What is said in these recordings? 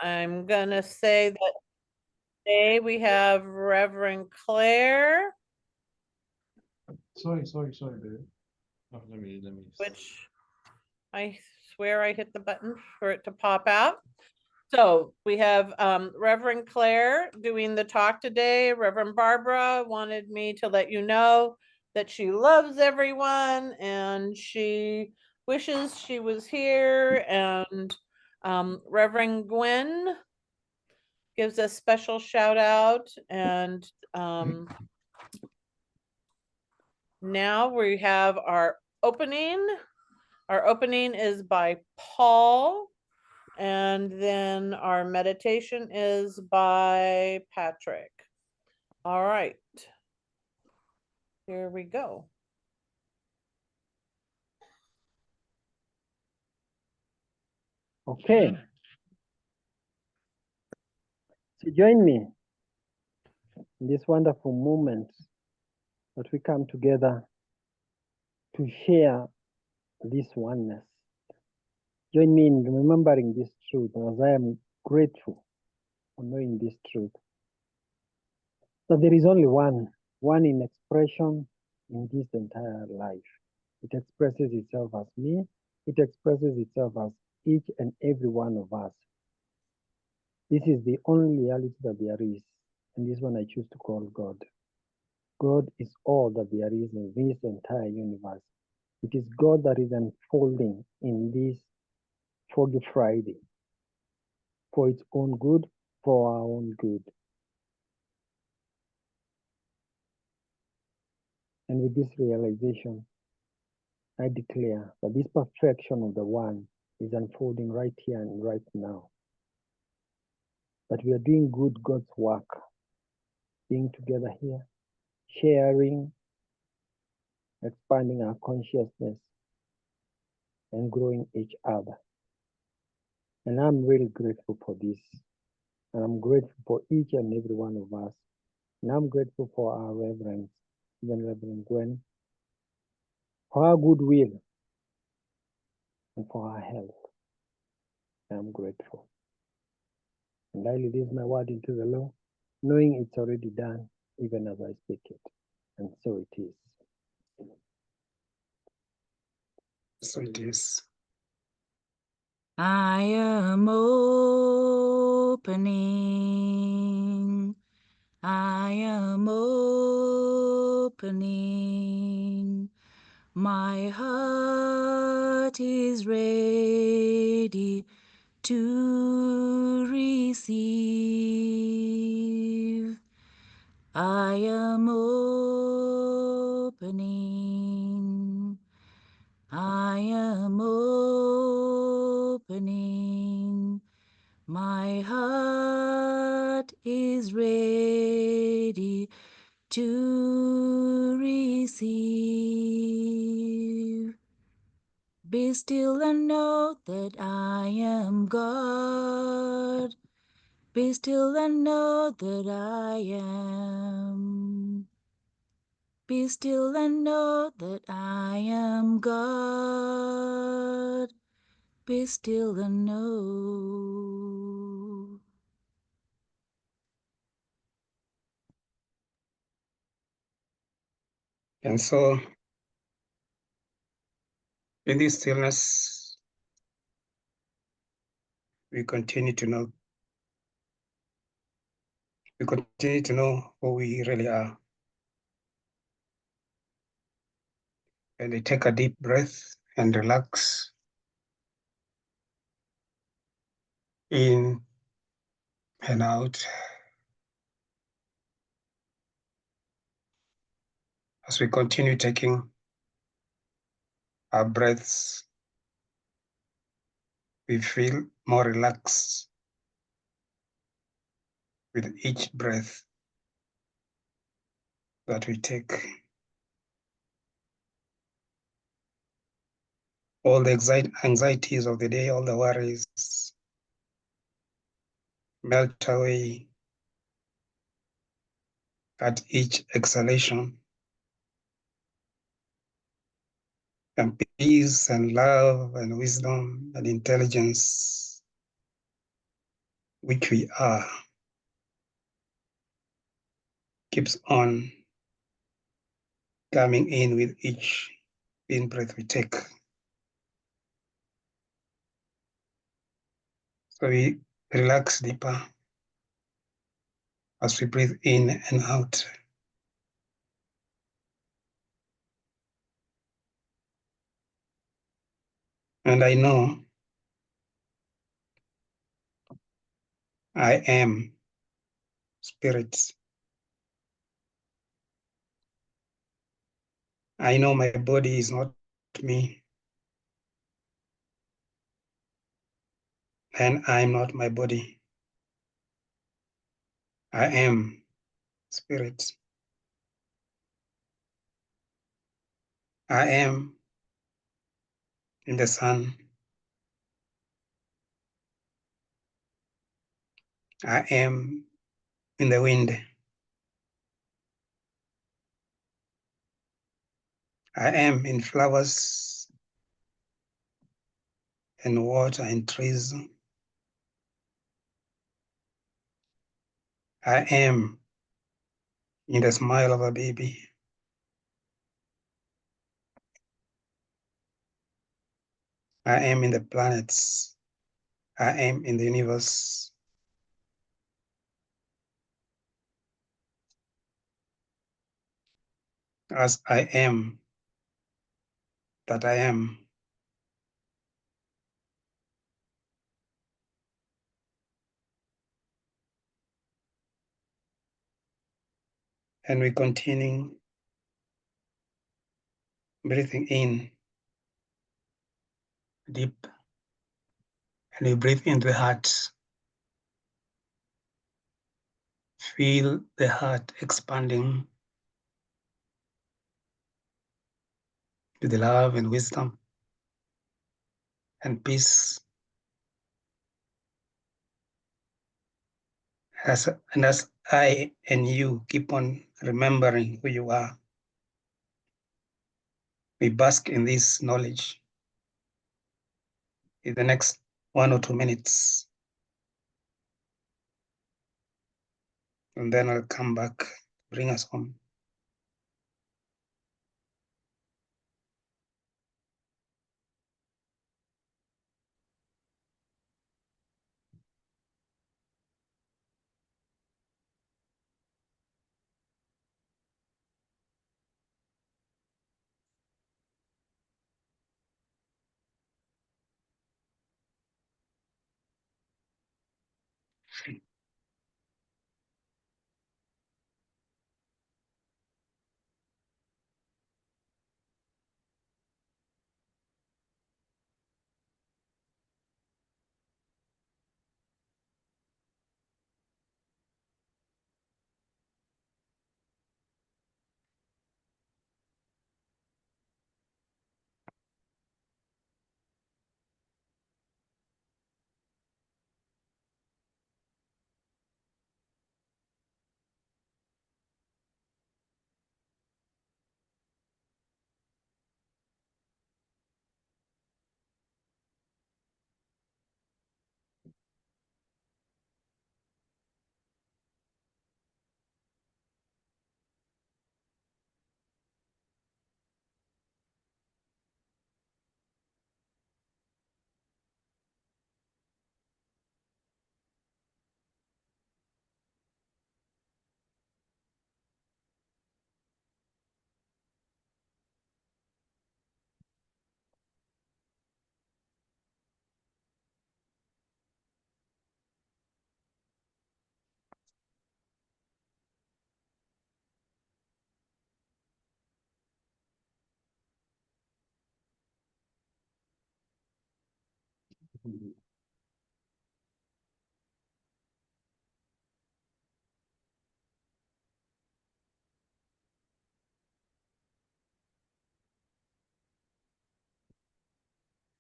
I'm gonna say that today we have Reverend Claire, Sorry, baby. Oh, let me. which I swear I hit the button for it to pop out. So we have Reverend Claire doing the talk today. Reverend Barbara wanted me to let you know that she loves everyone and she wishes she was here. And Reverend Gwen gives a special shout out. And now we have our opening. Our opening is by Paul. And then our meditation is by Patrick. All right. Here we go. Okay. So join me in this wonderful moment that we come together to share this oneness. Join me in remembering this truth as I am grateful for knowing this truth. That there is only one in expression in this entire life. It expresses itself as me. It expresses itself as each and every one of us. This is the only reality that there is, and this one I choose to call God. God is all that there is in this entire universe. It is God that is unfolding in this Foggy Friday for its own good, for our own good. And with this realization, I declare that this perfection of the one is unfolding right here and right now. That we are doing good God's work, being together here, sharing, expanding our consciousness, and growing each other. And I'm really grateful for this. And I'm grateful for each and every one of us. And I'm grateful for our reverends, even Reverend Gwen, for our goodwill and for our health. I'm grateful. And I release my word into the law, knowing it's already done, even as I speak it. And so it is. So it is. I am opening. I am opening. My heart is ready to receive. I am opening. I am opening. My heart is ready to receive. Be still and know that I am God. Be still and know that I am. Be still and know that I am God. Be still and know. And so, in this stillness, we continue to know. We continue to know who we really are. And we take a deep breath and relax in and out. As we continue taking our breaths, we feel more relaxed with each breath that we take. All the anxieties of the day, all the worries melt away at each exhalation. And peace and love and wisdom and intelligence which we are, keeps on coming in with each in-breath we take. So we relax deeper as we breathe in and out. And I know I am spirit. I know my body is not me, and I'm not my body. I am spirit. I am in the sun. I am in the wind. I am in flowers and water and trees. I am in the smile of a baby. I am in the planets. I am in the universe. As I am that I am. And we continue breathing in deep, and we breathe into the heart. Feel the heart expanding to the love and wisdom and peace. As I and you keep on remembering who you are, we bask in this knowledge in the next 1 or 2 minutes. And then I'll come back, bring us home.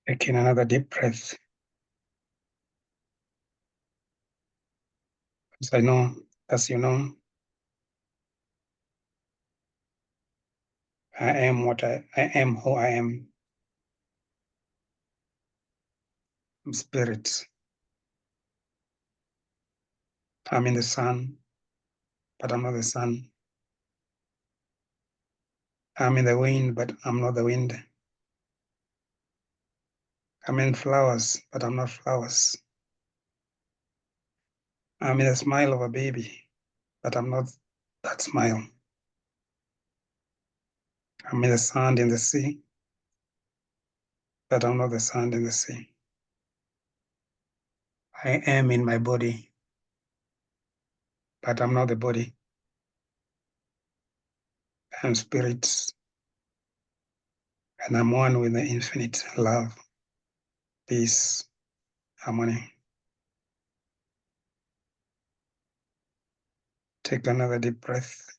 Taking another deep breath. As I know, as you know, I am what I am who I am. I'm spirit. I'm in the sun, but I'm not the sun. I'm in the wind, but I'm not the wind. I'm in flowers, but I'm not flowers. I'm in the smile of a baby, but I'm not that smile. I'm in the sand in the sea, but I'm not the sand in the sea. I am in my body, but I'm not the body. I'm spirit, and I'm one with the infinite love, peace, harmony. Take another deep breath.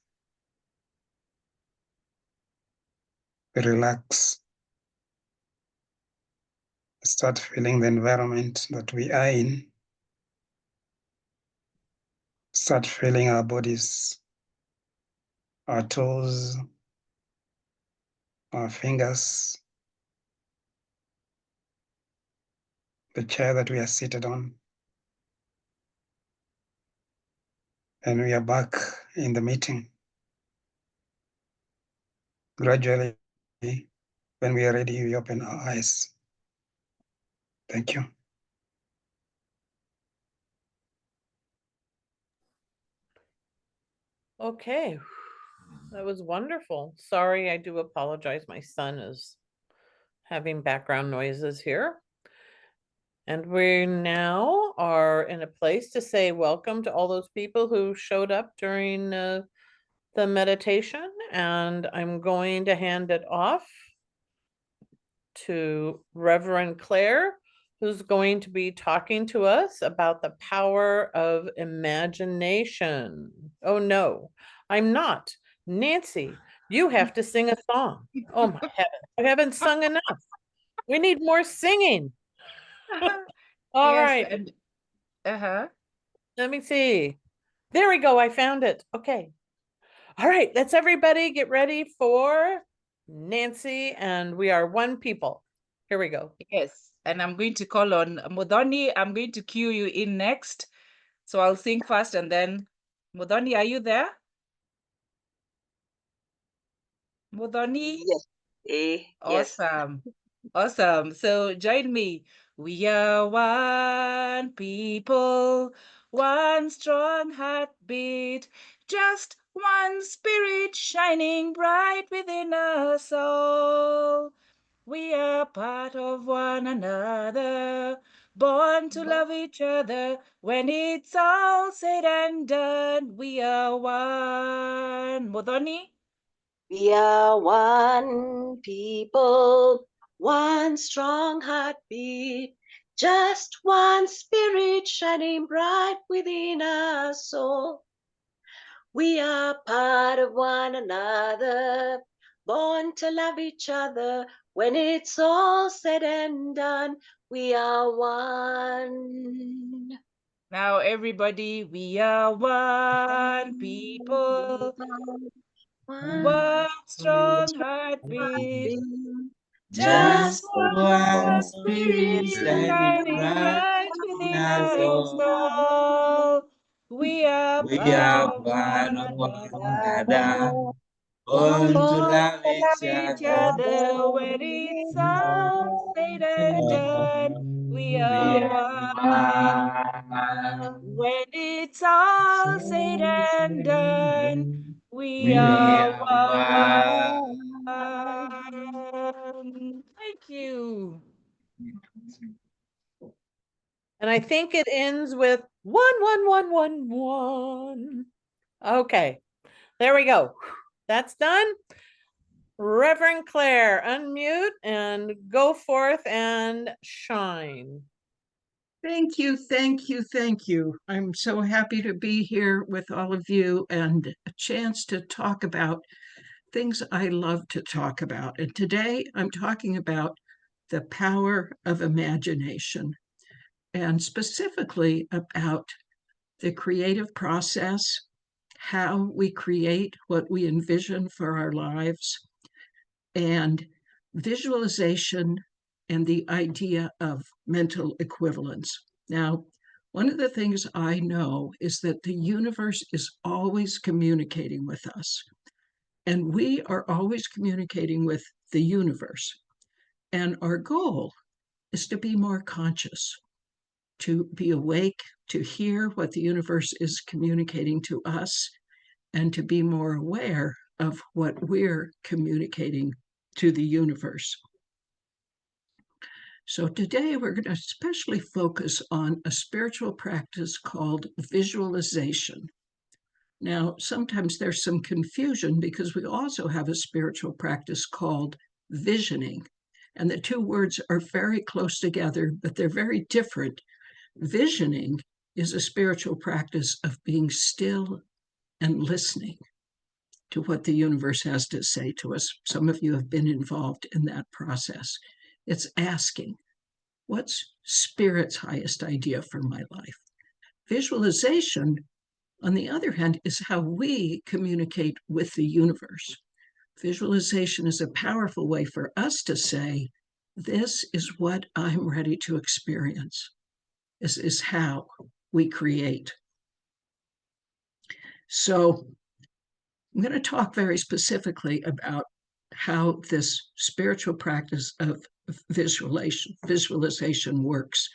Relax. Start feeling the environment that we are in. Start feeling our bodies, our toes, our fingers, the chair that we are seated on. And we are back in the meeting. Gradually, when we are ready, we open our eyes. Thank you. Okay, that was wonderful. Sorry, I do apologize. My son is having background noises here. And we now are in a place to say welcome to all those people who showed up during the meditation, and I'm going to hand it off to Reverend Claire, who's going to be talking to us about the power of imagination. Oh no, I'm not. Nancy, you have to sing a song. Oh my heavens, I haven't sung enough. We need more singing. All Yes, right, and uh-huh. let me see. There we go, I found it. Okay. All right, let's everybody get ready for Nancy, and we are one people. Here we go. Yes, and I'm going to call on Modoni. I'm going to cue you in next. So I'll sing first and then Modoni, are you there? Modoni? Yes. Yes. Awesome. Awesome. So join me. We are one people, one strong heartbeat, just one spirit shining bright within us all. We are part of one another, born to love each other. When it's all said and done, we are one. Modoni? We are one people, one strong heartbeat, just one spirit shining bright within us all. We are part of one another, born to love each other. When it's all said and done, we are one. Now, everybody, we are one people, one strong heartbeat, just Just one one spirit spirit shining shining bright bright in within us us all. all. We are We part are of one one of one another, another, born to born love to each love each other. other. When it's all said and done, we We are are one. one. When it's all said and done, we We are are one. one. Thank you. And I think it ends with 11111. Okay, there we go. That's done. Reverend Claire, unmute and go forth and shine. Thank you, thank you, thank you. I'm so happy to be here with all of you and a chance to talk about things I love to talk about. And today I'm talking about the power of imagination and specifically about the creative process, how we create what we envision for our lives, and visualization and the idea of mental equivalence. Now, One of the things I know is that the universe is always communicating with us, and we are always communicating with the universe. And our goal is to be more conscious, to be awake, to hear what the universe is communicating to us, and to be more aware of what we're communicating to the universe. So today we're going to especially focus on a spiritual practice called visualization. Now, sometimes there's some confusion because we also have a spiritual practice called visioning. And the two words are very close together, but they're very different. Visioning is a spiritual practice of being still and listening to what the universe has to say to us. Some of you have been involved in that process. It's asking, what's Spirit's highest idea for my life? Visualization, on the other hand, is how we communicate with the universe. Visualization is a powerful way for us to say, this is what I'm ready to experience. This is how we create. So I'm going to talk very specifically about how this spiritual practice of visualization works.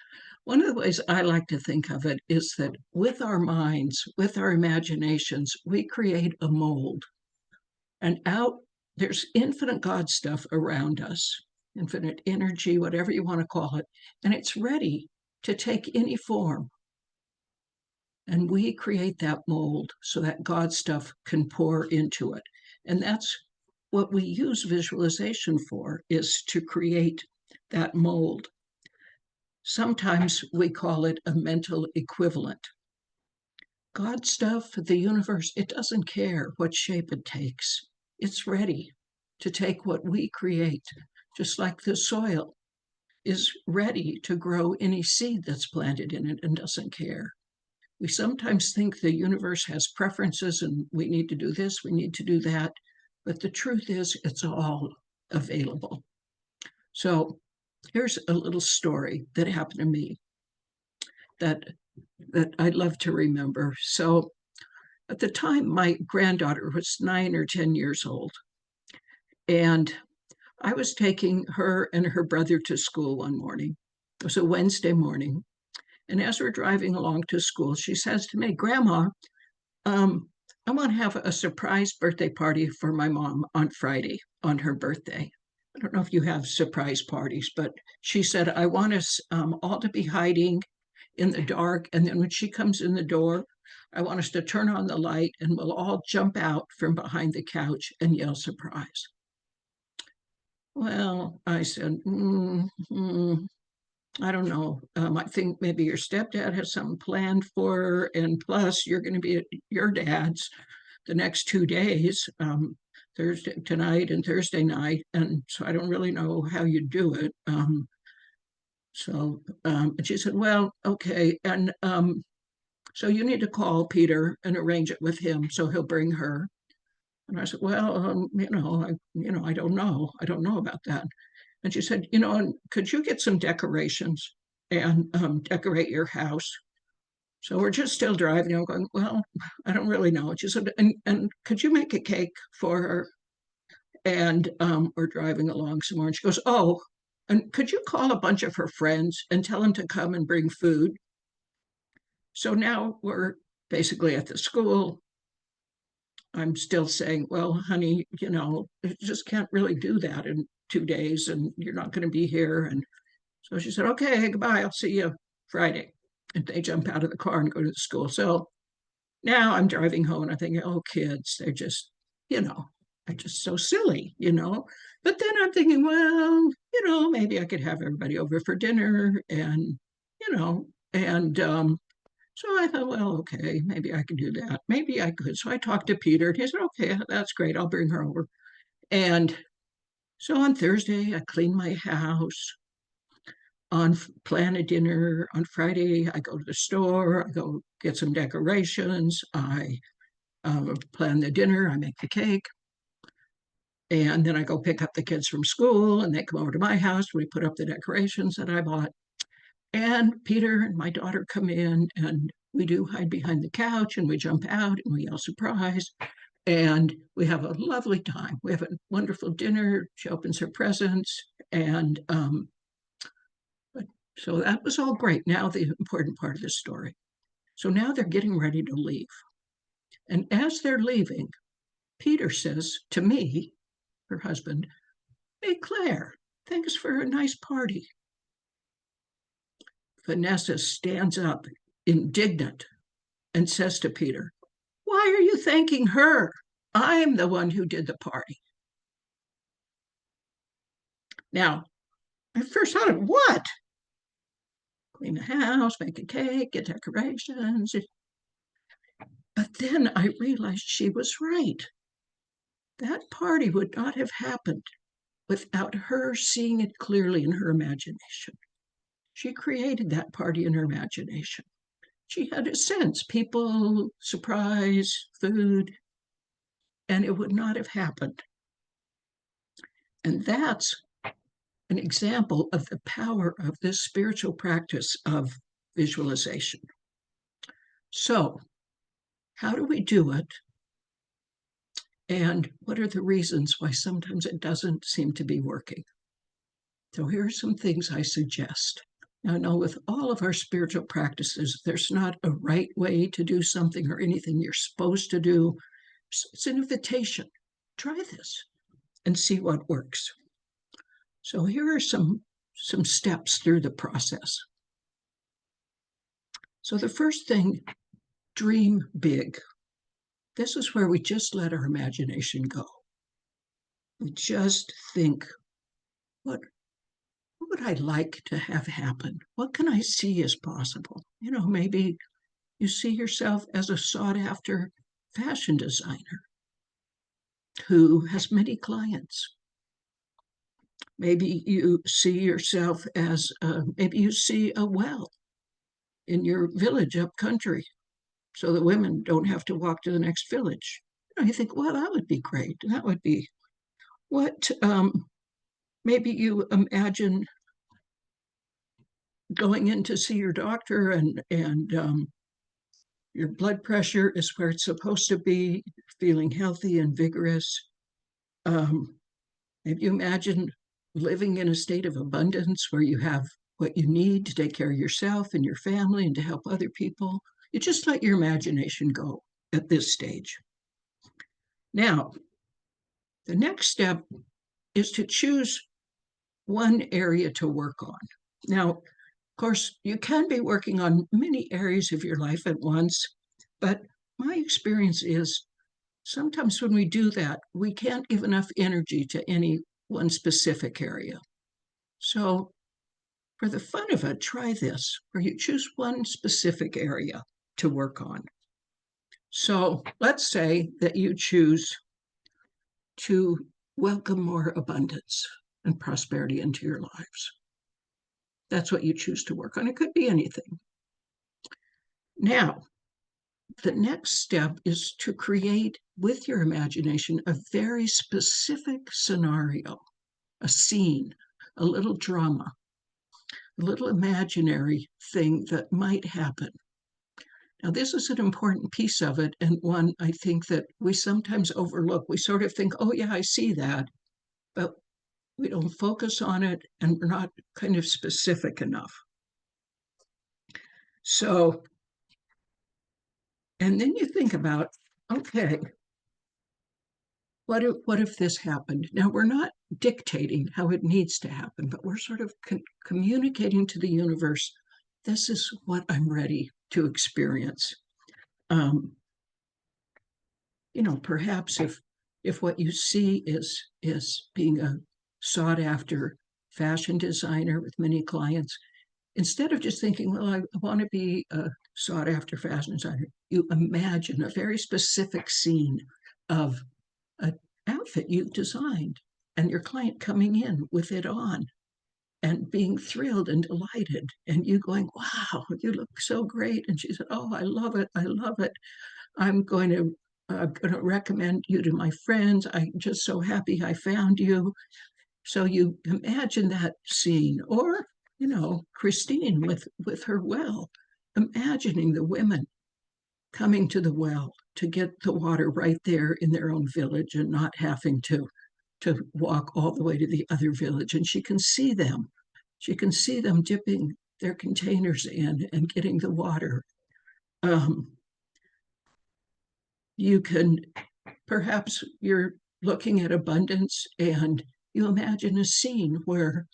One of the ways I like to think of it is that with our minds, with our imaginations, we create a mold. And there's infinite God stuff around us, infinite energy, whatever you want to call it, and it's ready to take any form. And we create that mold so that God stuff can pour into it. And that's what we use visualization for, is to create that mold. Sometimes we call it a mental equivalent. God stuff, the universe, it doesn't care what shape it takes. It's ready to take what we create, just like the soil is ready to grow any seed that's planted in it and doesn't care. We sometimes think the universe has preferences and we need to do this, we need to do that, but the truth is it's all available. So here's a little story that happened to me that I'd love to remember. So at the time, my granddaughter was 9 or 10 years old, and I was taking her and her brother to school one morning. It was a Wednesday morning. And as we're driving along to school, she says to me, Grandma, I want to have a surprise birthday party for my mom on Friday, on her birthday. I don't know if you have surprise parties, but she said, I want us all to be hiding in the dark. And then when she comes in the door, I want us to turn on the light and we'll all jump out from behind the couch and yell surprise. Well, I said, I don't know. I think maybe your stepdad has something planned for her, and plus you're going to be at your dad's the next 2 days, Thursday tonight and Thursday night, and so I don't really know how you do it. And she said, well, okay, and so you need to call Peter and arrange it with him so he'll bring her. And I said, well, I don't know. I don't know about that. And she said, could you get some decorations and decorate your house? So we're just still driving. I'm going, well, I don't really know. She said, and could you make a cake for her? And we're driving along some more. And she goes, oh, and could you call a bunch of her friends and tell them to come and bring food? So now we're basically at the school. I'm still saying, well, honey, you just can't really do that in 2 days and you're not going to be here. And so she said, okay, goodbye. I'll see you Friday. And they jump out of the car and go to the school. So now I'm driving home and I'm thinking, oh, kids, they're just, they're just so silly, But then I'm thinking, well, maybe I could have everybody over for dinner and, so I thought, well, okay, maybe I could do that. Maybe I could. So I talked to Peter and he said, okay, that's great. I'll bring her over. And so on Thursday, I clean my house. Plan a dinner. On Friday, I go to the store. I go get some decorations. I plan the dinner. I make the cake. And then I go pick up the kids from school and they come over to my house. We put up the decorations that I bought. And Peter and my daughter come in, and we do hide behind the couch, and we jump out, and we yell surprise. And we have a lovely time. We have a wonderful dinner. She opens her presents. And so that was all great. Now the important part of the story. So now they're getting ready to leave. And as they're leaving, Peter says to me, her husband, "Hey, Claire, thanks for a nice party." Vanessa stands up, indignant, and says to Peter, "Why are you thanking her? I'm the one who did the party." Now, I first thought of what? Clean the house, make a cake, get decorations. But then I realized she was right. That party would not have happened without her seeing it clearly in her imagination. She created that party in her imagination. She had a sense, people, surprise, food, and it would not have happened. And that's an example of the power of this spiritual practice of visualization. So, how do we do it? And what are the reasons why sometimes it doesn't seem to be working? So here are some things I suggest. Now, I know with all of our spiritual practices, there's not a right way to do something or anything you're supposed to do. It's an invitation. Try this and see what works. So here are some steps through the process. So the first thing, dream big. This is where we just let our imagination go. We just think, what would I like to have happen? What can I see as possible? You know, maybe you see yourself as a sought-after fashion designer who has many clients. Maybe you see yourself as, maybe you see a well in your village up country so that women don't have to walk to the next village. You know, you think, well, that would be great. That would be what, maybe you imagine going in to see your doctor and your blood pressure is where it's supposed to be, feeling healthy and vigorous. Maybe you imagine living in a state of abundance where you have what you need to take care of yourself and your family and to help other people. You just let your imagination go at this stage. Now, the next step is to choose one area to work on. Now, of course, you can be working on many areas of your life at once, but my experience is sometimes when we do that, we can't give enough energy to any one specific area. So for the fun of it, try this, where you choose one specific area to work on. So let's say that you choose to welcome more abundance and prosperity into your lives. That's what you choose to work on. It could be anything. Now, the next step is to create with your imagination a very specific scenario, a scene, a little drama, a little imaginary thing that might happen. Now, this is an important piece of it, and one I think that we sometimes overlook. We sort of think, oh yeah, I see that, but we don't focus on it, and we're not kind of specific enough. So, and then you think about, okay, what if this happened? Now, we're not dictating how it needs to happen, but we're sort of communicating to the universe, this is what I'm ready to experience. You know, perhaps if what you see is being a sought after fashion designer with many clients, instead of just thinking, well, I want to be a sought after fashion designer, you imagine a very specific scene of an outfit you've designed and your client coming in with it on and being thrilled and delighted, and you going, wow, you look so great. And she said, oh, I love it. I love it. I'm going to recommend you to my friends. I'm just so happy I found you. So you imagine that scene. Or you know, Christine with her well, imagining the women coming to the well to get the water right there in their own village and not having to walk all the way to the other village. And she can see them. She can see them dipping their containers in and getting the water. You can, perhaps you're looking at abundance and you imagine a scene where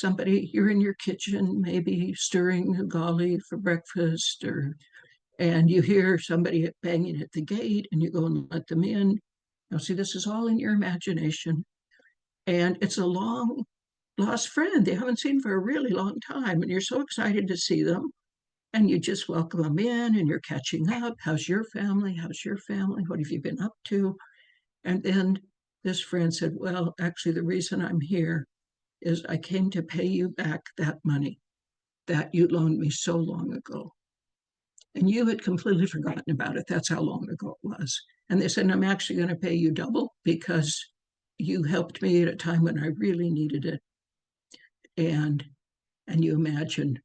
you're in your kitchen, maybe stirring ugali for breakfast, and you hear somebody banging at the gate and you go and let them in. Now, see, this is all in your imagination. And it's a long lost friend they haven't seen for a really long time. And you're so excited to see them. And you just welcome them in and you're catching up. How's your family? How's your family? What have you been up to? And then this friend said, well, actually, the reason I'm here is I came to pay you back that money that you loaned me so long ago. And you had completely forgotten about it. That's how long ago it was. And they said, I'm actually going to pay you double because you helped me at a time when I really needed it. And you imagine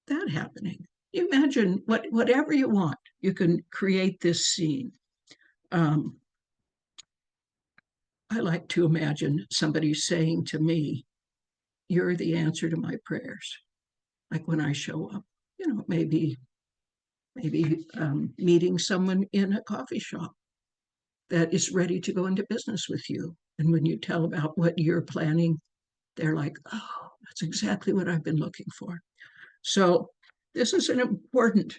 that happening. You imagine whatever you want, you can create this scene. I like to imagine somebody saying to me, you're the answer to my prayers. Like when I show up, you know, maybe meeting someone in a coffee shop that is ready to go into business with you. And when you tell about what you're planning, they're like, oh, that's exactly what I've been looking for. So this is an important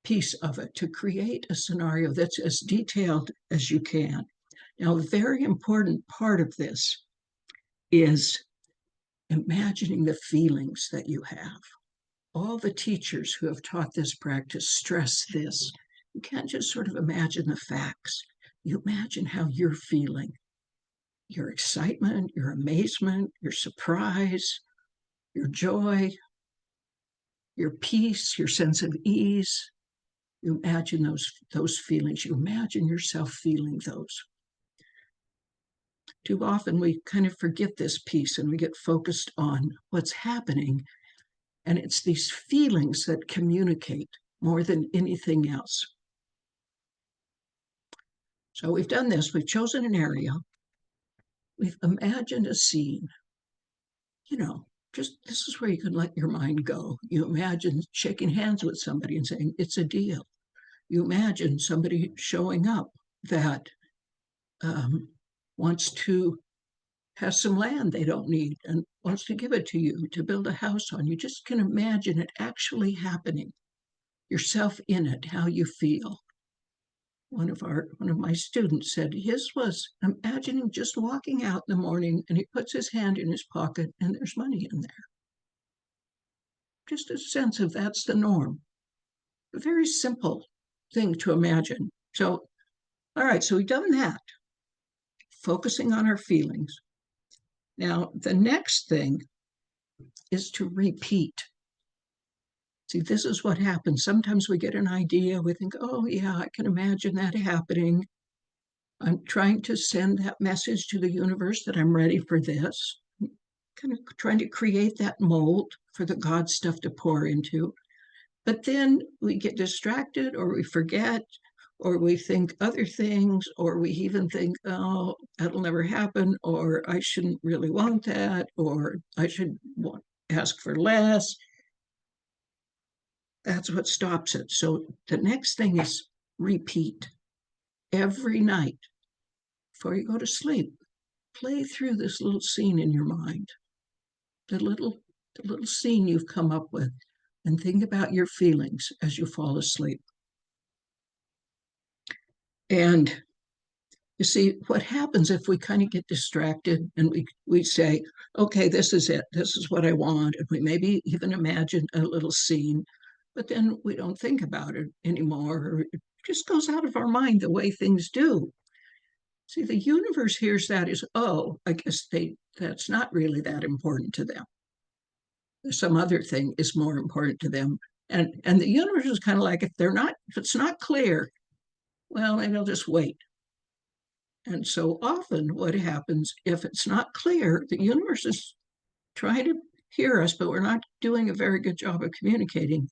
piece of it, to create a scenario that's as detailed as you can. Now, a very important part of this is imagining the feelings that you have. All the teachers who have taught this practice stress this. You can't just sort of imagine the facts. You imagine how you're feeling. Your excitement, your amazement, your surprise, your joy, your peace, your sense of ease. You imagine those feelings. You imagine yourself feeling those. Too often we kind of forget this piece and we get focused on what's happening. And it's these feelings that communicate more than anything else. So we've done this. We've chosen an area. We've imagined a scene. You know, just this is where you can let your mind go. You imagine shaking hands with somebody and saying, it's a deal. You imagine somebody showing up that wants to have some land they don't need and wants to give it to you to build a house on. You just can imagine it actually happening, yourself in it, how you feel. One of my students said his was imagining just walking out in the morning and he puts his hand in his pocket and there's money in there. Just a sense of that's the norm. A very simple thing to imagine. So, all right, so we've done that, focusing on our feelings. Now, the next thing is to repeat. See, this is what happens. Sometimes we get an idea, we think, oh yeah, I can imagine that happening. I'm trying to send that message to the universe that I'm ready for this. Kind of trying to create that mold for the God stuff to pour into. But then we get distracted or we forget or we think other things, or we even think, oh, that'll never happen, or I shouldn't really want that, or I should ask for less. That's what stops it. So the next thing is repeat. Every night before you go to sleep, play through this little scene in your mind, the little scene you've come up with, and think about your feelings as you fall asleep. And you see, what happens if we kind of get distracted and we say, okay, this is it. This is what I want. And we maybe even imagine a little scene, but then we don't think about it anymore. Or it just goes out of our mind the way things do. See, the universe hears that as, oh, I guess that's not really that important to them. Some other thing is more important to them. And the universe is kind of like, if it's not clear, well, maybe I'll just wait. And so often what happens, if it's not clear, the universe is trying to hear us, but we're not doing a very good job of communicating,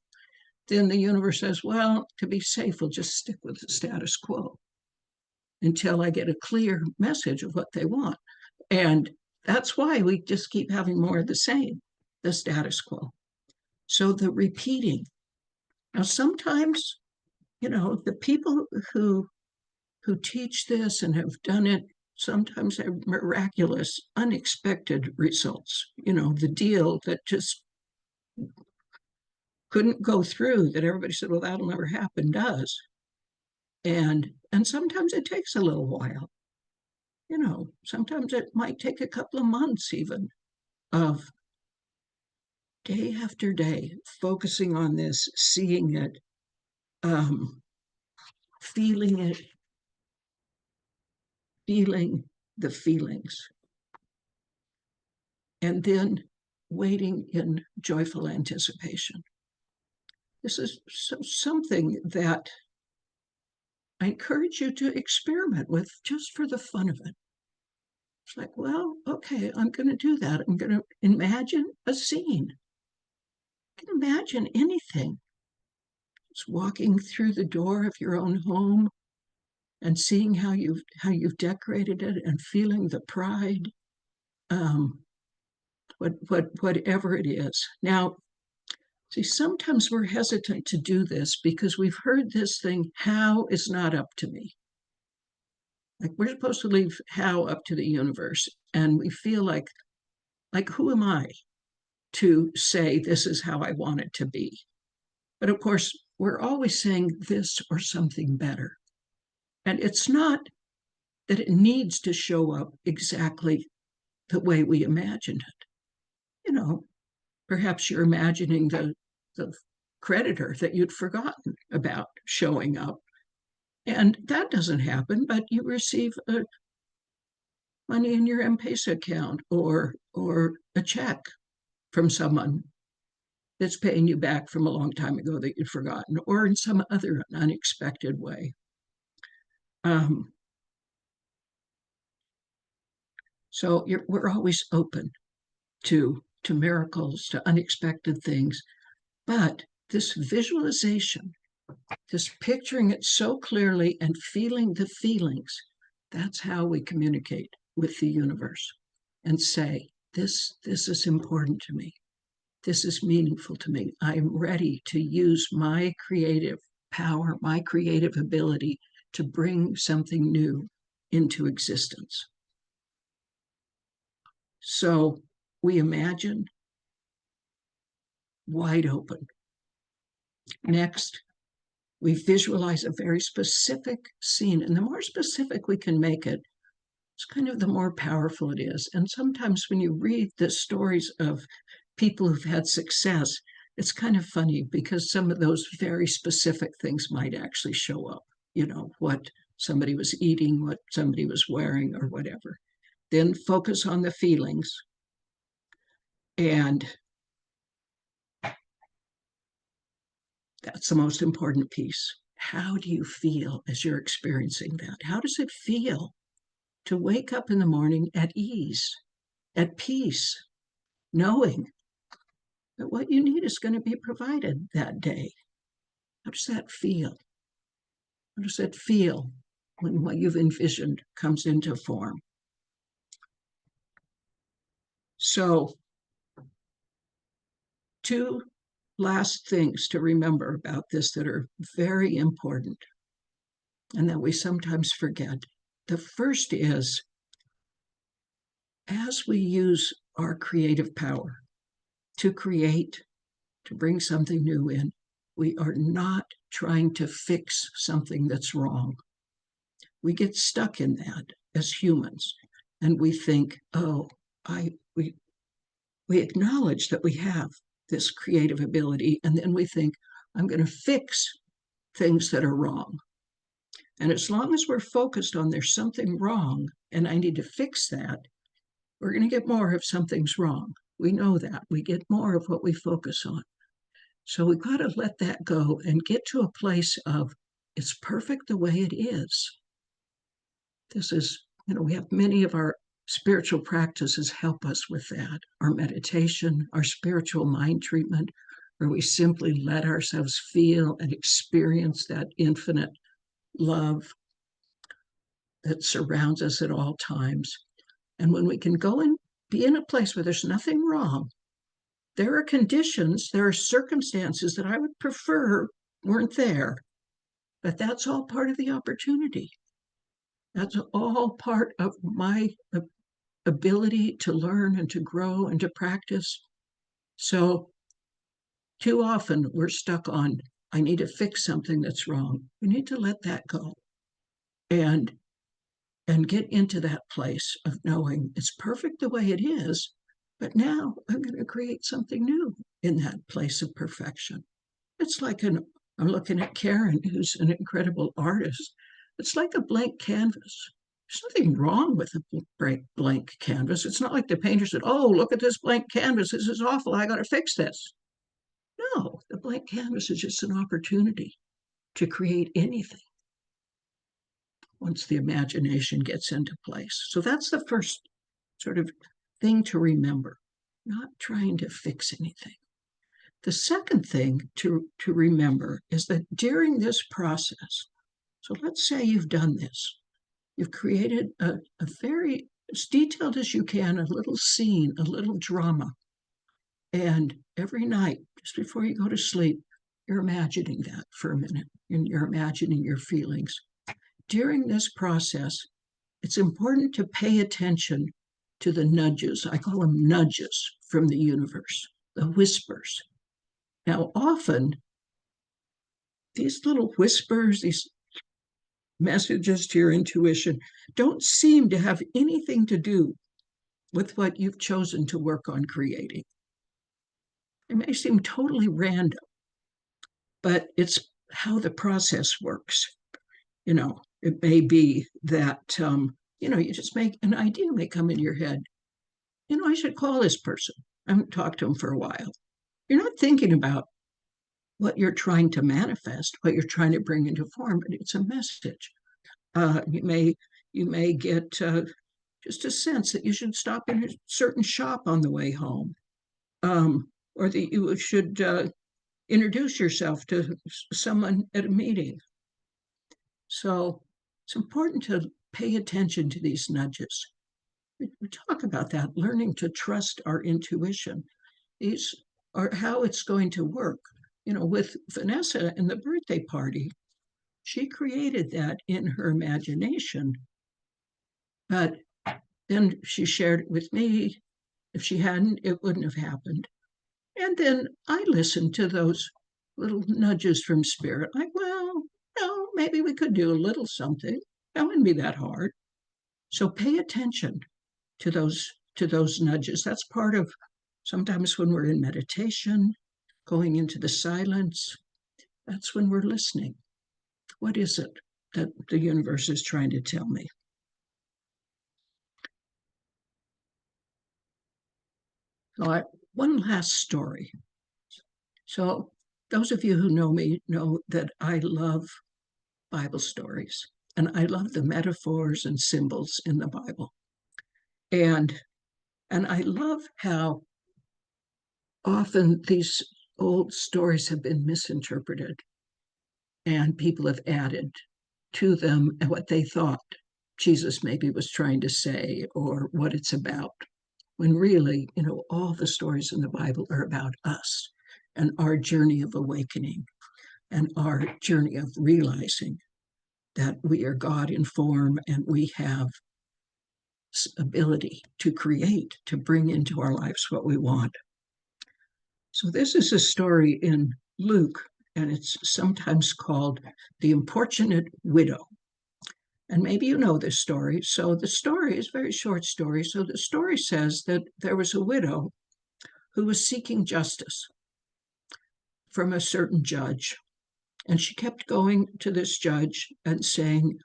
then the universe says, well, to be safe, we'll just stick with the status quo until I get a clear message of what they want. And that's why we just keep having more of the same, the status quo. So the repeating. Now, sometimes, the people who teach this and have done it sometimes have miraculous, unexpected results. The deal that just couldn't go through, that everybody said, well, that'll never happen, does. And sometimes it takes a little while. Sometimes it might take a couple of months even of day after day focusing on this, seeing it, feeling it, feeling the feelings, and then waiting in joyful anticipation. This is something that I encourage you to experiment with just for the fun of it. It's like, well, okay, I'm going to do that. I'm going to imagine a scene. You can imagine anything. Just walking through the door of your own home and seeing how you've decorated it and feeling the pride, whatever it is. Now, see, sometimes we're hesitant to do this because we've heard this thing, how is not up to me. Like we're supposed to leave how up to the universe. And we feel like who am I to say this is how I want it to be? But of course, we're always saying this or something better. And it's not that it needs to show up exactly the way we imagined it. Perhaps you're imagining the creditor that you'd forgotten about showing up. And that doesn't happen, but you receive money in your M-Pesa account or a check from someone that's paying you back from a long time ago that you'd forgotten, or in some other unexpected way. So we're always open to miracles, to unexpected things. But this visualization, this picturing it so clearly and feeling the feelings, that's how we communicate with the universe and say, this is important to me. This is meaningful to me. I'm ready to use my creative power, my creative ability to bring something new into existence. So we imagine wide open. Next, we visualize a very specific scene. And the more specific we can make it, it's kind of the more powerful it is. And sometimes when you read the stories of people who've had success, it's kind of funny because some of those very specific things might actually show up, what somebody was eating, what somebody was wearing, or whatever. Then focus on the feelings. And that's the most important piece. How do you feel as you're experiencing that? How does it feel to wake up in the morning at ease, at peace, knowing that what you need is going to be provided that day? How does that feel? How does it feel when what you've envisioned comes into form? So, two last things to remember about this that are very important and that we sometimes forget. The first is, as we use our creative power to create, to bring something new in, we are not trying to fix something that's wrong. We get stuck in that as humans, and we think, we acknowledge that we have this creative ability, and then we think, I'm going to fix things that are wrong. And as long as we're focused on there's something wrong and I need to fix that, we're going to get more of something's wrong. We know that. We get more of what we focus on. So we've got to let that go and get to a place of it's perfect the way it is. This is, we have many of our spiritual practices help us with that. Our meditation, our spiritual mind treatment, where we simply let ourselves feel and experience that infinite love that surrounds us at all times. And when we can go and be in a place where there's nothing wrong, there are conditions, there are circumstances that I would prefer weren't there, but that's all part of the opportunity. That's all part of my ability to learn and to grow and to practice. So too often we're stuck on, I need to fix something that's wrong. We need to let that go and get into that place of knowing it's perfect the way it is, but now I'm going to create something new in that place of perfection. It's like I'm looking at Karen, who's an incredible artist. It's like a blank canvas. There's nothing wrong with a blank canvas. It's not like the painter said, oh, look at this blank canvas. This is awful. I got to fix this. No, the blank canvas is just an opportunity to create anything once the imagination gets into place. So that's the first sort of thing to remember, not trying to fix anything. The second thing to remember is that during this process, so let's say you've done this, you've created a very, as detailed as you can, a little scene, a little drama. And every night, just before you go to sleep, you're imagining that for a minute, and you're imagining your feelings. During this process, it's important to pay attention to the nudges. I call them nudges from the universe, the whispers. Now, often, these little whispers, these messages to your intuition, don't seem to have anything to do with what you've chosen to work on creating. It may seem totally random, but it's how the process works. You know, it may be that, you just make an idea may come into your head. I should call this person. I haven't talked to him for a while. You're not thinking about what you're trying to manifest, what you're trying to bring into form, but it's a message. You may get just a sense that you should stop in a certain shop on the way home, or that you should introduce yourself to someone at a meeting. So it's important to pay attention to these nudges. We talk about that, learning to trust our intuition. These are how it's going to work. With Vanessa and the birthday party, she created that in her imagination, but then she shared it with me. If she hadn't, it wouldn't have happened. And then I listened to those little nudges from spirit, like, well, no, maybe we could do a little something. That wouldn't be that hard. So pay attention to those nudges. That's part of sometimes when we're in meditation, going into the silence, that's when we're listening. What is it that the universe is trying to tell me? So one last story. So those of you who know me know that I love Bible stories, and I love the metaphors and symbols in the Bible. And I love how often these old stories have been misinterpreted, and people have added to them what they thought Jesus maybe was trying to say or what it's about, when really, all the stories in the Bible are about us and our journey of awakening and our journey of realizing that we are God in form and we have ability to create, to bring into our lives what we want. So this is a story in Luke, and it's sometimes called The Importunate Widow. And maybe you know this story. So the story is a very short story. So the story says that there was a widow who was seeking justice from a certain judge. And she kept going to this judge and saying,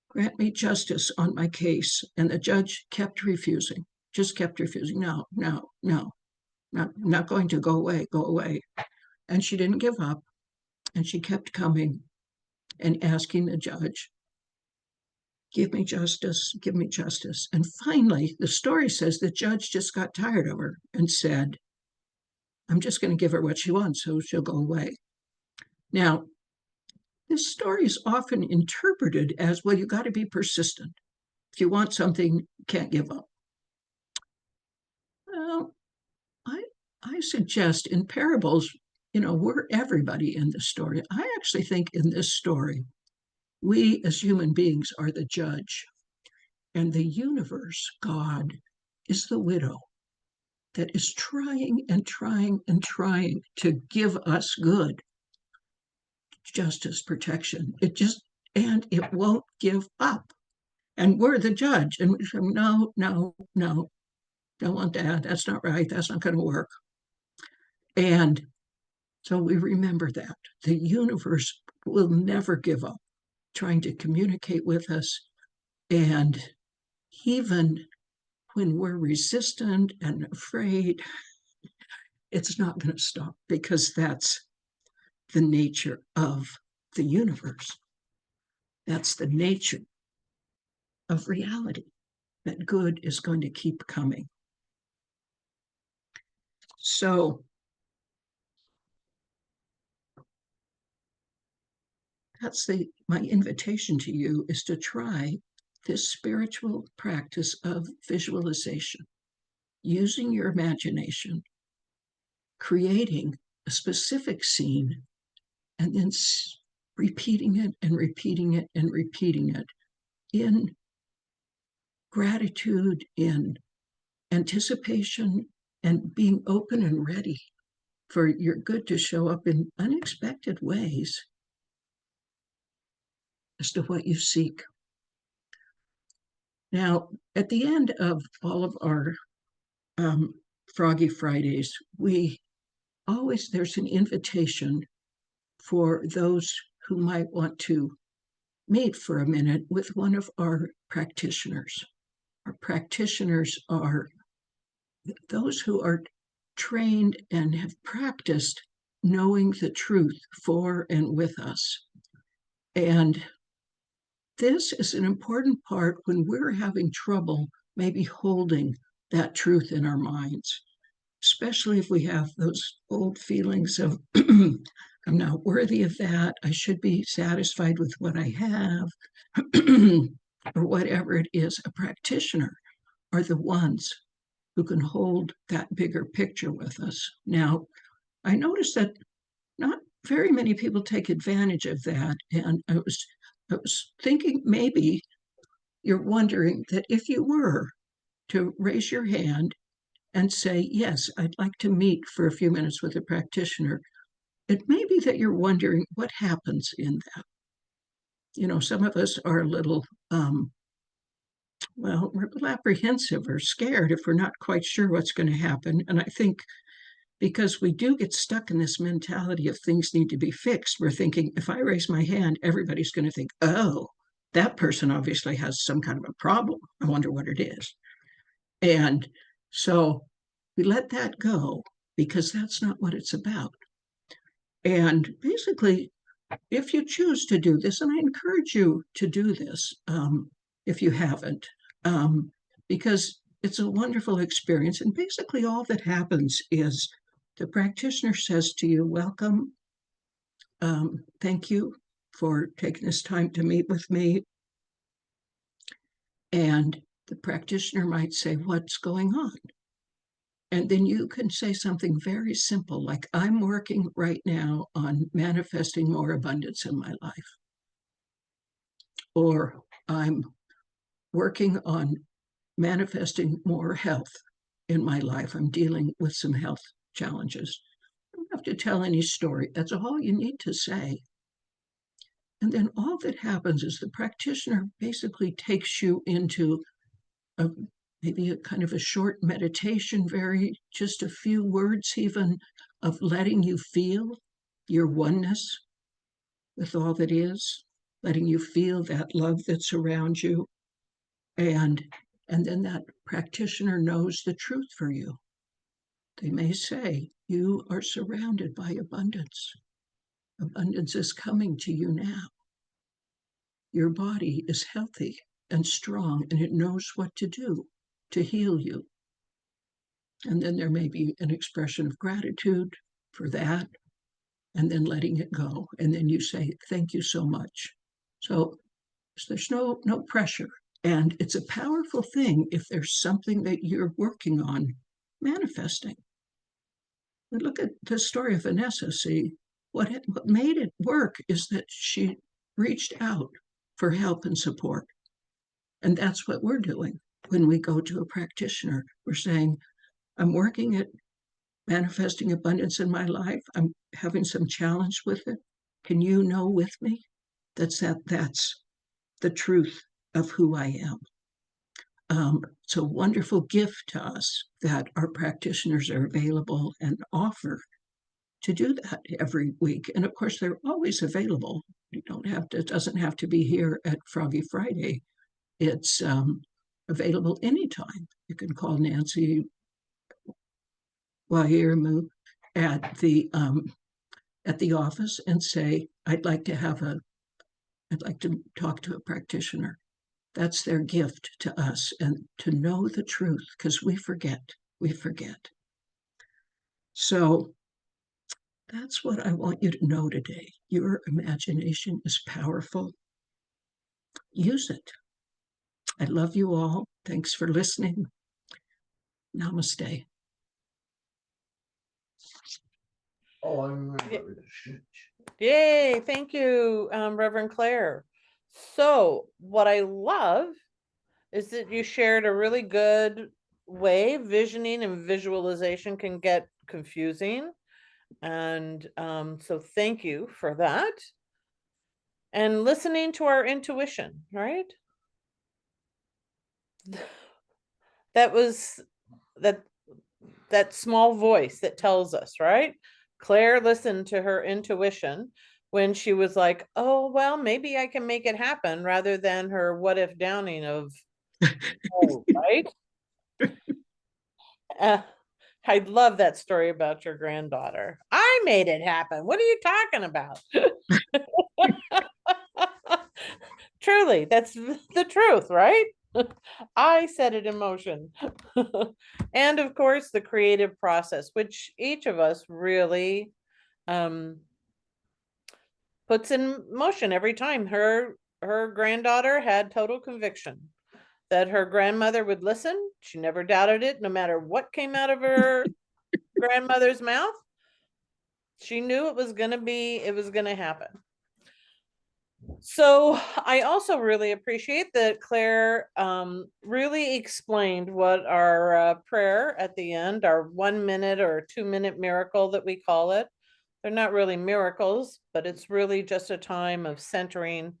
grant me justice on my case. And the judge kept refusing, just kept refusing. No, not going to go away. And she didn't give up. And she kept coming and asking the judge give me justice, give me justice. And finally, the story says the judge just got tired of her and said, I'm just going to give her what she wants, so she'll go away. Now, this story is often interpreted as, well, you got to be persistent. If you want something, you can't give up. Well, I suggest in parables, we're everybody in this story. I actually think in this story, we as human beings are the judge, and the universe, God, is the widow that is trying and trying and trying to give us good, justice, protection. And it won't give up. And we're the judge, and we say, no, no, no, don't want that. That's not right. That's not going to work. And so we remember that the universe will never give up trying to communicate with us. And even when we're resistant and afraid, it's not going to stop, because that's the nature of the universe. That's the nature of reality, that good is going to keep coming. So that's my invitation to you, is to try this spiritual practice of visualization, using your imagination, creating a specific scene, and then repeating it and repeating it and repeating it in gratitude, in anticipation, and being open and ready for your good to show up in unexpected ways as to what you seek. Now, at the end of all of our Froggy Fridays, there's an invitation for those who might want to meet for a minute with one of our practitioners. Our practitioners are those who are trained and have practiced knowing the truth for and with us. And this is an important part when we're having trouble maybe holding that truth in our minds, especially if we have those old feelings of, I'm not worthy of that, I should be satisfied with what I have, or whatever it is. A practitioner are the ones who can hold that bigger picture with us. Now, I noticed that not very many people take advantage of that, and I was thinking maybe you're wondering that if you were to raise your hand and say, yes, I'd like to meet for a few minutes with a practitioner, it may be that you're wondering what happens in that. Some of us are a little, we're a little apprehensive or scared if we're not quite sure what's going to happen. And I think because we do get stuck in this mentality of things need to be fixed, we're thinking, if I raise my hand, everybody's going to think, oh, that person obviously has some kind of a problem. I wonder what it is. And so we let that go, because that's not what it's about. And basically, if you choose to do this, and I encourage you to do this if you haven't, because it's a wonderful experience. And basically all that happens is the practitioner says to you, welcome, thank you for taking this time to meet with me. And the practitioner might say, what's going on? And then you can say something very simple, like, I'm working right now on manifesting more abundance in my life. Or I'm working on manifesting more health in my life. I'm dealing with some health challenges. You don't have to tell any story. That's all you need to say. And then all that happens is the practitioner basically takes you into maybe a kind of a short meditation, just a few words even, of letting you feel your oneness with all that is, letting you feel that love that's around you. And then that practitioner knows the truth for you. They may say, you are surrounded by abundance. Abundance is coming to you now. Your body is healthy. and strong, and it knows what to do to heal you. And then there may be an expression of gratitude for that, and then letting it go. And then you say, thank you so much. So there's no pressure. And it's a powerful thing if there's something that you're working on manifesting. And look at the story of Vanessa. See, what made it work is that she reached out for help and support. And that's what we're doing when we go to a practitioner. We're saying, I'm working at manifesting abundance in my life. I'm having some challenge with it. Can you know with me? That's the truth of who I am. It's a wonderful gift to us that our practitioners are available and offer to do that every week. And of course, they're always available. You don't have to, it doesn't have to be here at Froggy Friday. It's available anytime. You can call Nancy Wahiramu at the office and say, I'd like to talk to a practitioner. That's their gift to us, and to know the truth, because we forget. So that's what I want you to know today. Your imagination is powerful. Use it. I love you all. Thanks for listening. Namaste. Yay, thank you, Reverend Claire. So what I love is that you shared a really good way. Visioning and visualization can get confusing. And so thank you for that. And listening to our intuition, right? That was that small voice that tells us, right? Claire listened to her intuition when she was like, oh, well, maybe I can make it happen, rather than her what if downing of, oh, right? I love that story about your granddaughter. I made it happen. What are you talking about? Truly, that's the truth, right? I set it in motion. And of course, the creative process, which each of us really puts in motion every time. Her granddaughter had total conviction that her grandmother would listen. She never doubted it, no matter what came out of her grandmother's mouth. She knew it was going to happen. So I also really appreciate that Claire really explained what our prayer at the end, our 1 minute or 2 minute miracle that we call it. They're not really miracles, but it's really just a time of centering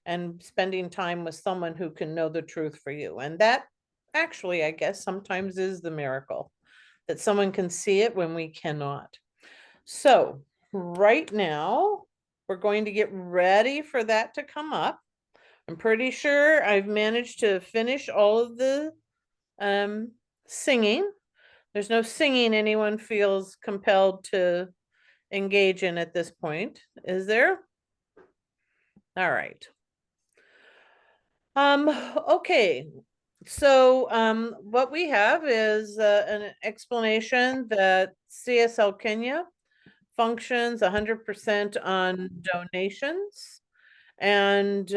and spending time with someone who can know the truth for you. And that actually, I guess, sometimes is the miracle, that someone can see it when we cannot. So right now, we're going to get ready for that to come up. I'm pretty sure I've managed to finish all of the singing. There's no singing anyone feels compelled to engage in at this point, is there? All right. Okay. So what we have is an explanation that CSL Kenya functions 100% on donations. And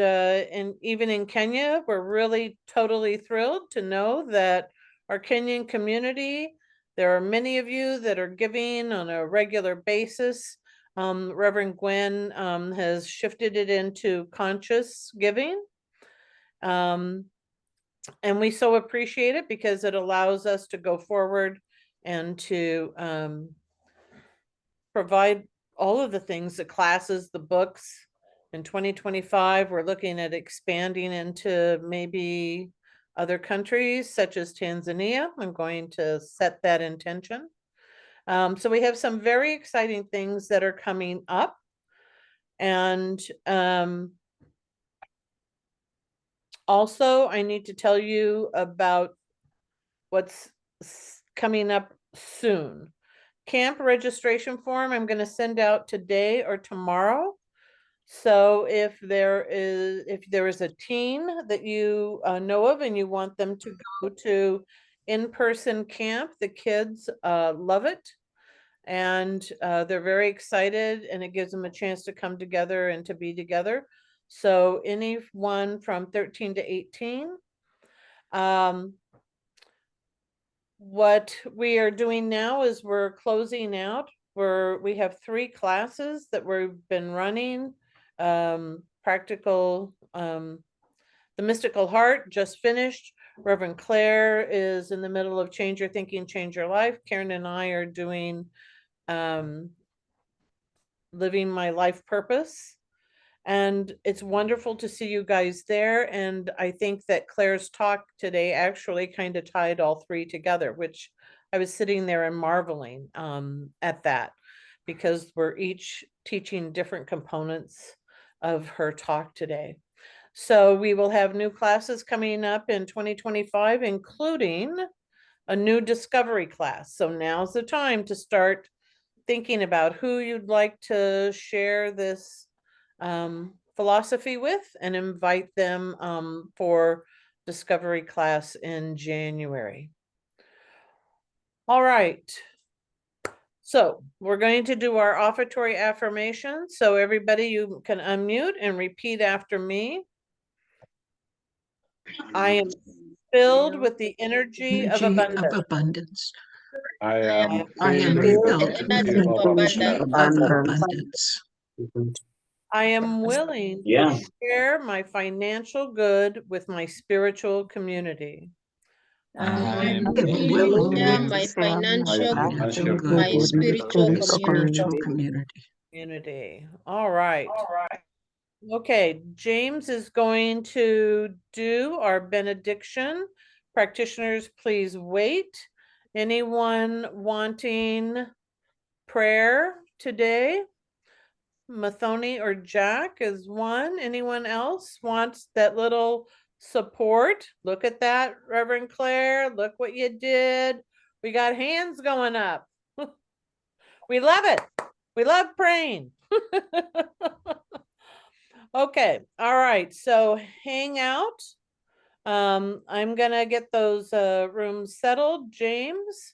even in Kenya, we're really totally thrilled to know that our Kenyan community, there are many of you that are giving on a regular basis. Reverend Gwen has shifted it into conscious giving. And we so appreciate it because it allows us to go forward and to provide all of the things, the classes, the books. In 2025, we're looking at expanding into maybe other countries such as Tanzania. I'm going to set that intention. So we have some very exciting things that are coming up. And also, I need to tell you about what's coming up soon. Camp registration form, I'm going to send out today or tomorrow. So if there is a teen that you know of and you want them to go to in-person camp, the kids love it. And they're very excited, and it gives them a chance to come together and to be together. So anyone from 13 to 18. What we are doing now is we're closing out. We have 3 classes that we've been running. Practical, the Mystical Heart just finished. Reverend Claire is in the middle of Change Your Thinking, Change Your Life. Karen and I are doing Living My Life Purpose. And it's wonderful to see you guys there. And I think that Claire's talk today actually kind of tied all 3 together, which I was sitting there and marveling at that, because we're each teaching different components of her talk today. So we will have new classes coming up in 2025, including a new discovery class. So now's the time to start thinking about who you'd like to share this philosophy with, and invite them for discovery class in January. All right. So we're going to do our offertory affirmation. So everybody, you can unmute and repeat after me. I am filled with the energy of abundance. I am I am filled filled with with the the energy of energy of abundance. abundance. I am willing Yeah. to share my financial good with my spiritual community. I am willing willing to to my share financial financial good good with with my spiritual Community. All right. Okay, James is going to do our benediction. Practitioners, please wait. Anyone wanting prayer today? Mathoni or Jack is one. Anyone else wants that little support? Look at that, Reverend Claire. Look what you did. We got hands going up. We love it. We love praying. Okay, all right, so hang out. I'm gonna get those rooms settled. James,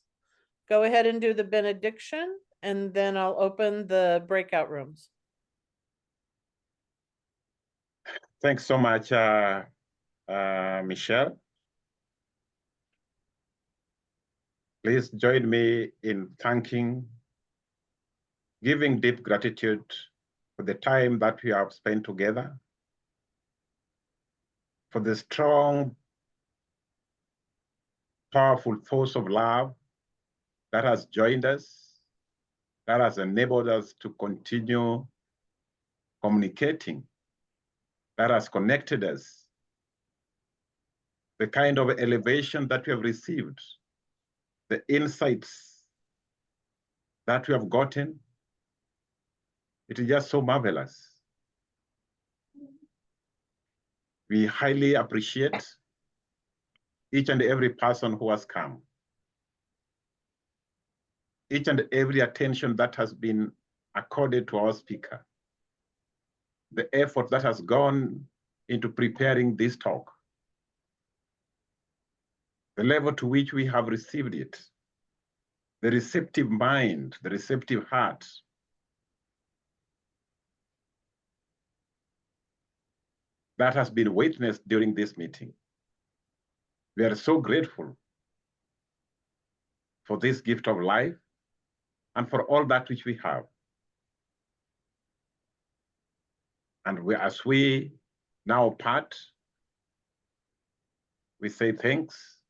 go ahead and do the benediction, and then I'll open the breakout rooms. Thanks so much, Michelle. Please join me in thanking, giving deep gratitude for the time that we have spent together, for the strong, powerful force of love that has joined us, that has enabled us to continue communicating, that has connected us, the kind of elevation that we have received, the insights that we have gotten. It is just so marvelous. We highly appreciate each and every person who has come, each and every attention that has been accorded to our speaker, the effort that has gone into preparing this talk, the level to which we have received it, the receptive mind, the receptive heart, that has been witnessed during this meeting. We are so grateful for this gift of life and for all that which we have. And as we now part, we say thanks,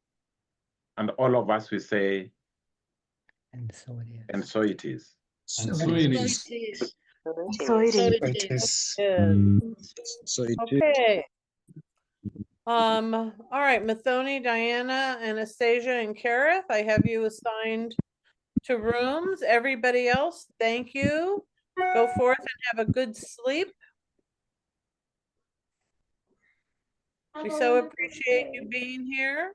and all of us we say, and so it is. and so it is. And so it is. So it is. It is. So it Okay. All right, Mathoni, Diana, Anastasia, and Kareth, I have you assigned to rooms. Everybody else, thank you. Go forth and have a good sleep. We so appreciate you being here.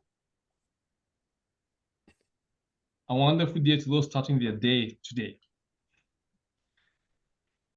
A wonderful day to those starting their day today.